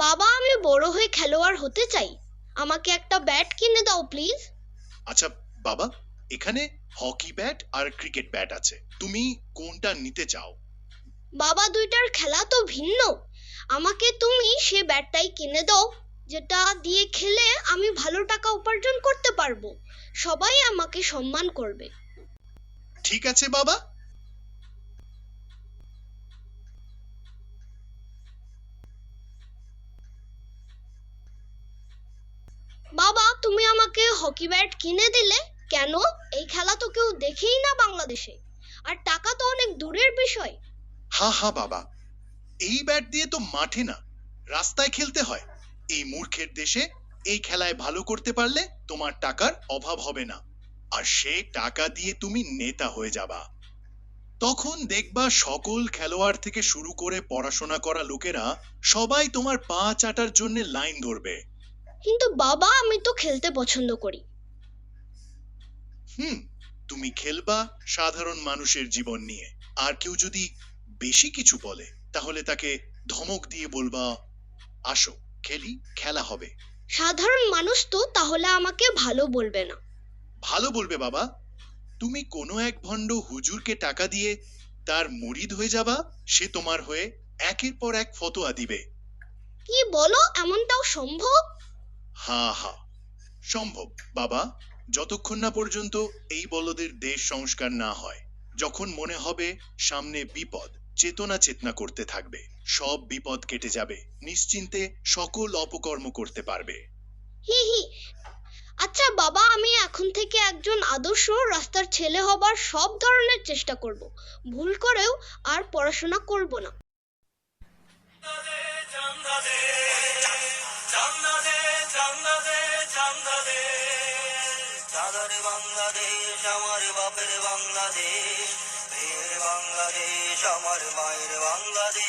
বাবা, আমি বড় হয়ে খেলোয়াড় হতে চাই। আমাকে একটা ব্যাট কিনে দাও প্লিজ। আচ্ছা বাবা, এখানে হকি ব্যাট আর ক্রিকেট ব্যাট আছে, তুমি কোনটা নিতে চাও? বাবা, দুইটার খেলা তো ভিন্ন। আমাকে তুমি সে ব্যাটটাই কিনে দাও যেটা দিয়ে খেলে আমি ভালো টাকা উপার্জন করতে পারবো। সবাই আমাকে সম্মান করবে। ঠিক আছে বাবা। বাবা, তুমি আমাকে হকি ব্যাট কিনে দিলে কেন? এই খেলা তো কেউ দেখেই না বাংলাদেশে, আর টাকা তো অনেক দূরের বিষয়। হা হা বাবা, এই ব্যাট দিয়ে তো মাঠে না, রাস্তায় খেলতে হয়। এই মূর্খের দেশে এই খেলায় ভালো করতে পারলে তোমার টাকার অভাব হবে না, আর সে টাকা দিয়ে তুমি নেতা হয়ে যাবা। তখন দেখবা সকল খেলোয়াড় থেকে শুরু করে পড়াশোনা করা লোকেরা সবাই তোমার পা চাটার জন্য লাইন ধরবে। কিন্তু বাবা, আমি তো খেলতে পছন্দ করি। তুমি খেলবা সাধারণ মানুষের জীবন নিয়ে, আর কেউ যদি বেশি কিছু বলে তাহলে তাকে ধমক দিয়ে বলবা, আসো খেলি, খেলা হবে। সাধারণ মানুষ তো তাহলে আমাকে ভালো বলবে না। ভালো বলবে বাবা। তুমি কোনো এক ভণ্ড হুজুরকে টাকা দিয়ে তার মুরিদ হয়ে যাবা, সে তোমার হয়ে একের পর এক ফতোয়া দিবে। কি বলো, এমনটাও সম্ভব? হা হা, সম্ভব বাবা, যতক্ষণ না পর্যন্ত এই বলদের দেশ সংস্কার না হয়। যখন মনে হবে সামনে বিপদ, চেতনা চেতনা করতে থাকবে, সব বিপদ কেটে যাবে, নিশ্চিন্তে সকল অপকর্ম করতে পারবে। হি হি। আচ্ছা বাবা, আমি এখন থেকে একজন আদর্শ রাস্তার ছেলে হবার সব ধরনের চেষ্টা করব। ভুল করেও আর পড়াশোনা করব না। বাংলাদেশ আমার বাপের বাংলাদেশ, মেয়ের বাংলাদেশ আমার মায়ের বাংলাদেশ।